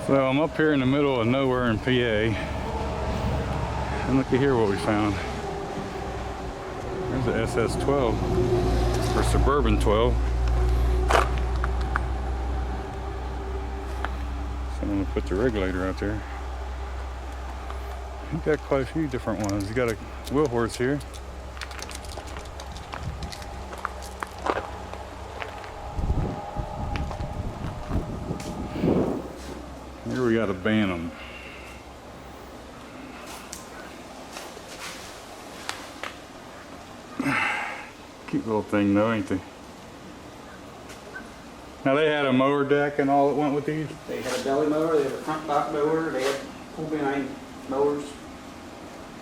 So I'm up here in the middle of nowhere in PA, and look at here what we found. There's the SS12, or Suburban 12. So I'm gonna put the regulator out there. He's got quite a few different ones. He's got a wheel horse here. Here we got a Bantam. Cute little thing though, ain't they? Now they had a mower deck and all that went with these? They had a belly mower, they had a front block mower, they had pull behind mowers.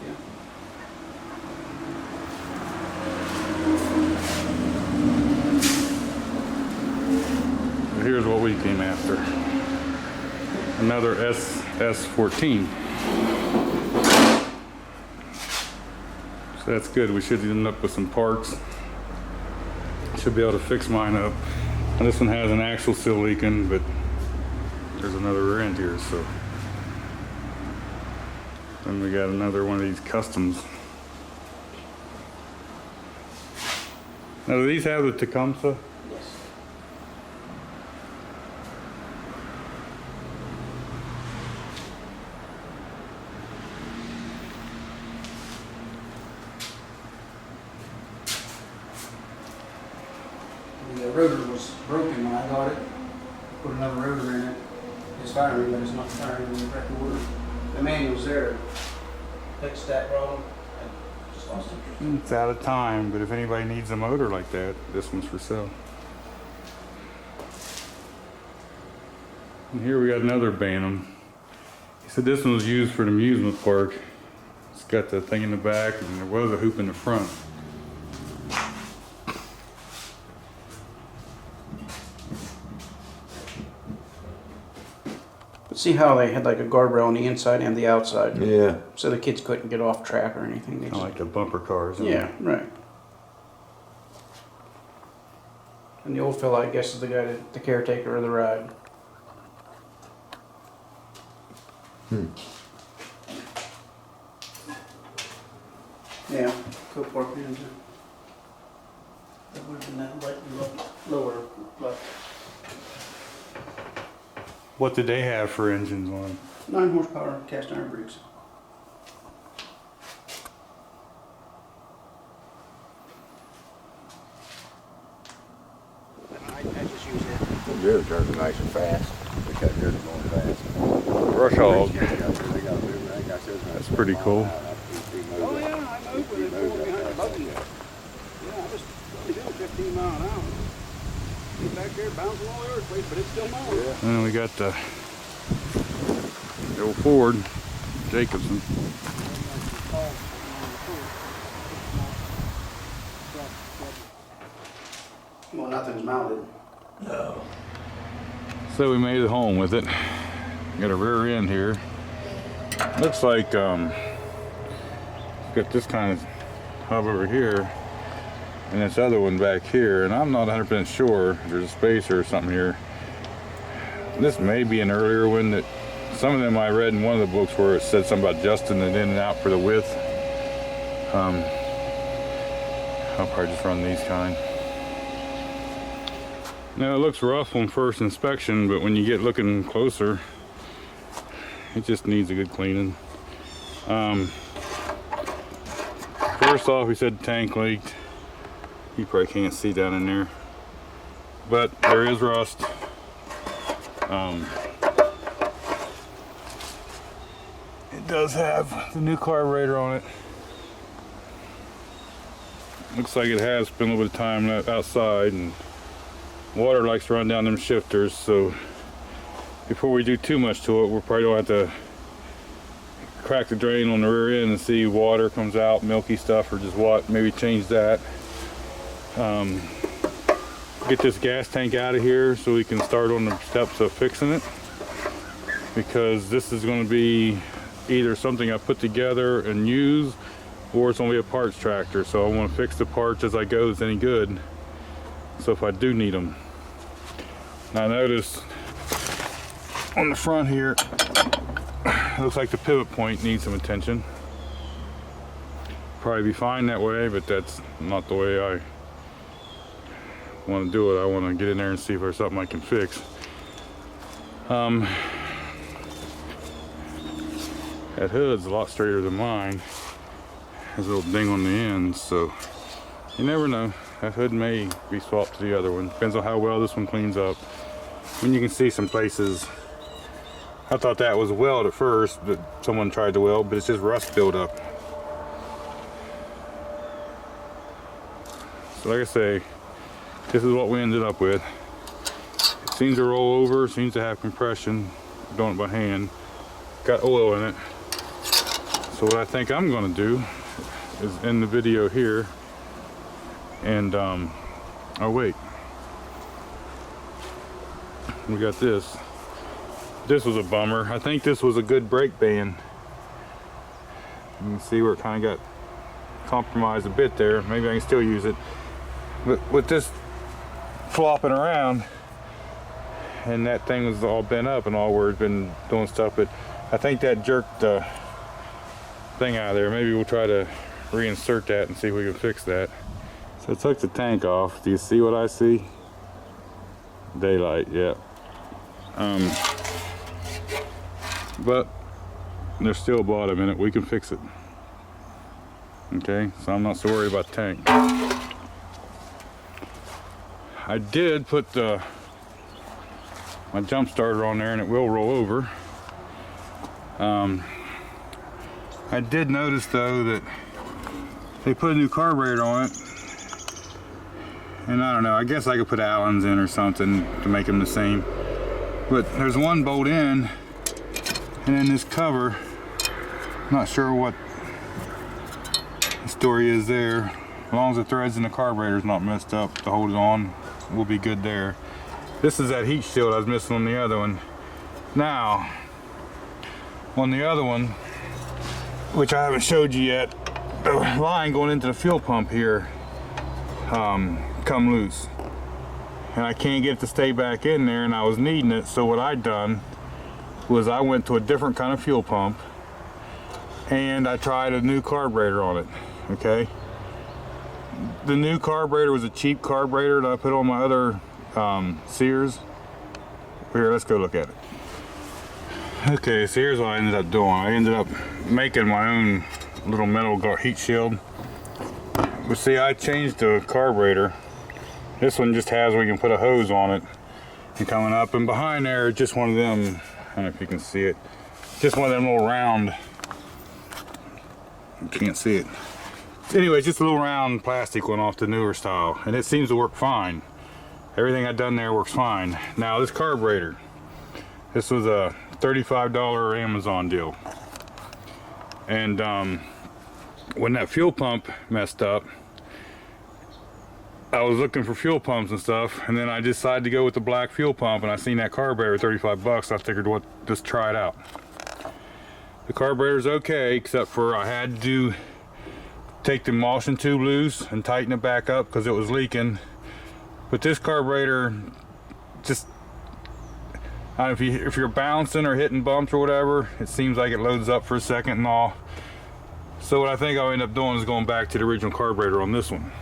Yeah. Here's what we came after. Another SS14. So that's good. We should end up with some parts. Should be able to fix mine up. And this one has an axle still leaking, but there's another rear end here, so. Then we got another one of these customs. Now, do these have the Tecumseh? Yes. The rotor was broken when I got it. Put another rotor in it. It's firing, but it's not firing in the correct order. The manual's there. Fix that problem. I just lost interest. It's out of time, but if anybody needs a motor like that, this one's for sale. And here we got another Bantam. He said this one was used for an amusement park. It's got the thing in the back, and there was a hoop in the front. But see how they had like a guardrail on the inside and the outside? Yeah. So the kids couldn't get off track or anything. They Kind of like the bumper cars. yeah, right. And the old fella, I guess, is the guy, the caretaker of the ride. Yeah, co-park engine. That would have been that lower left. What did they have for engines on? 9 horsepower cast iron brakes. I just use it. Yours turns nice and fast. They got yours going fast. Brush Hog. They got That's pretty cool. Oh yeah, I moved with it behind the buggy. Yeah, I was only doing 15 miles an hour. Get back there bouncing all over the place, but it's still mowing. Yeah. And then we got the old Ford, Jacobson. Well, nothing's mounted. No. So we made it home with it. Got a rear end here. Looks like got this kind of hub over here, and this other one back here. And I'm not 100% sure if there's a spacer or something here. This may be an earlier one that some of them I read in one of the books where it said something about adjusting it in and out for the width. I'll probably just run these kind. Now it looks rough on first inspection, but when you get looking closer, it just needs a good cleaning. First off, we said the tank leaked. You probably can't see down in there, but there is rust. It does have the new carburetor on it. Looks like it has spent a little bit of time outside, and water likes to run down them shifters, so before we do too much to it, we'll probably don't have to crack the drain on the rear end and see water comes out, milky stuff, or just what, maybe change that. Get this gas tank out of here so we can start on the steps of fixing it, because this is going to be either something I put together and use, or it's going to be a parts tractor. So I want to fix the parts as I go, if it's any good, so if I do need them. Now I noticed on the front here, it looks like the pivot point needs some attention. Probably be fine that way, but that's not the way I want to do it. I want to get in there and see if there's something I can fix. That hood's a lot straighter than mine. Has a little ding on the end, so you never know. That hood may be swapped to the other one. Depends on how well this one cleans up. I mean, you can see some places. I thought that was a weld at first, but someone tried to weld, but it's just rust buildup. So like I say, this is what we ended up with. It seems to roll over, seems to have compression. I'm doing it by hand. Got oil in it. So what I think I'm gonna do is end the video here, and oh wait, we got this. This was a bummer. I think this was a good brake band. You can see where it kind of got compromised a bit there. Maybe I can still use it, but with this flopping around, and that thing was all bent up and all, where it's been doing stuff, but I think that jerked the thing out of there. Maybe we'll try to reinsert that and see if we can fix that. So I took the tank off. Do you see what I see? Daylight, yeah. But there's still a bottom in it. We can fix it. Okay, so I'm not so worried about the tank. I did put my jump starter on there, and it will roll over. I did notice though that they put a new carburetor on it, and I don't know, I guess I could put Allen's in or something to make them the same, but there's one bolt in, and then this cover, not sure what the story is there. As long as the threads in the carburetor is not messed up to hold it on, we'll be good there. This is that heat shield I was missing on the other one. Now, on the other one, which I haven't showed you yet, the line going into the fuel pump here come loose, and I can't get it to stay back in there, and I was needing it. So what I done was I went to a different kind of fuel pump, and I tried a new carburetor on it. Okay, the new carburetor was a cheap carburetor that I put on my other Sears. Here, let's go look at it. Okay, so here's what I ended up doing. I ended up making my own little metal heat shield. But see, I changed the carburetor. This one just has where you can put a hose on it. And coming up and behind there, just one of them, I don't know if you can see it, just one of them little round, you can't see it. Anyway, just a little round plastic one off the newer style, and it seems to work fine. Everything I've done there works fine. Now this carburetor, this was a $35 Amazon deal, and when that fuel pump messed up, I was looking for fuel pumps and stuff, and then I decided to go with the black fuel pump, and I seen that carburetor 35 bucks. I figured, what, just try it out. The carburetor's okay, except for I had to take the emulsion tube loose and tighten it back up because it was leaking. But this carburetor, just, I don't know, if you're bouncing or hitting bumps or whatever, it seems like it loads up for a second and all. So what I think I'll end up doing is going back to the original carburetor on this one.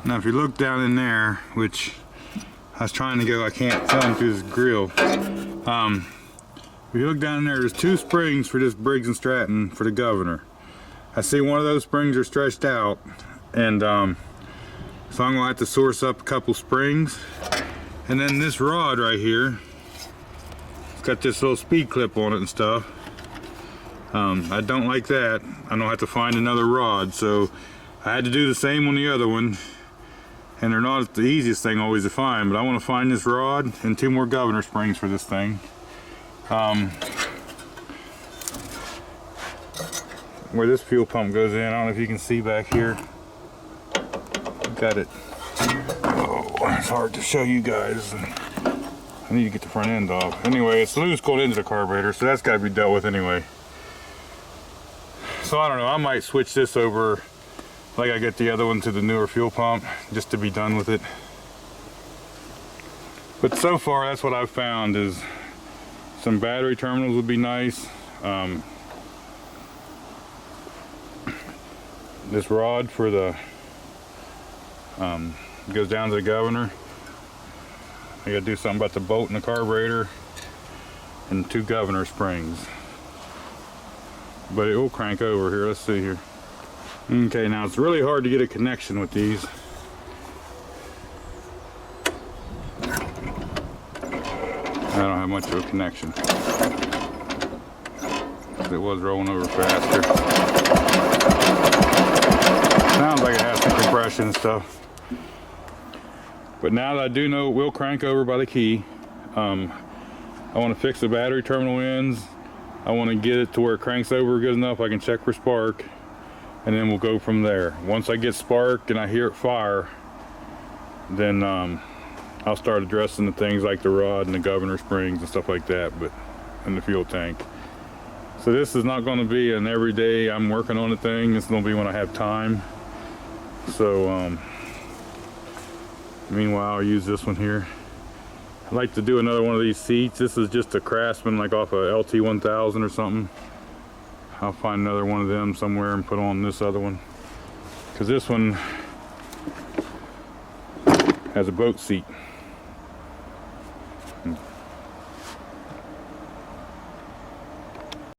Now if you look down in there, which I was trying to go, I can't film through this grill. If you look down in there, there's two springs for this Briggs & Stratton for the governor. I see one of those springs are stretched out, and so I'm gonna have to source up a couple springs. And then this rod right here, it's got this little speed clip on it and stuff. I don't like that. I'm gonna have to find another rod, so I had to do the same on the other one, and they're not the easiest thing always to find, but I want to find this rod and two more governor springs for this thing. Where this fuel pump goes in, I don't know if you can see back here. Got it. Oh, it's hard to show you guys. I need to get the front end off. Anyway, it's loose going into the carburetor, so that's got to be dealt with anyway. So I don't know, I might switch this over like I get the other one to the newer fuel pump, just to be done with it. But so far, that's what I've found is some battery terminals would be nice. This rod for the goes down to the governor. I gotta do something about the bolt and the carburetor, and 2 governor springs. But it will crank over here. Let's see here. Okay, now it's really hard to get a connection with these. I don't have much of a connection. It was rolling over faster. Sounds like it has some compression and stuff. But now that I do know it will crank over by the key, I want to fix the battery terminal ends. I want to get it to where it cranks over good enough I can check for spark, and then we'll go from there. Once I get spark and I hear it fire, then I'll start addressing the things like the rod and the governor springs and stuff like that, but in the fuel tank. So this is not going to be an everyday I'm working on the thing. This is going to be when I have time. So meanwhile, I'll use this one here. I'd like to do another one of these seats. This is just a Craftsman, like off a LT1000 or something. I'll find another one of them somewhere and put on this other one, because this one has a boat seat.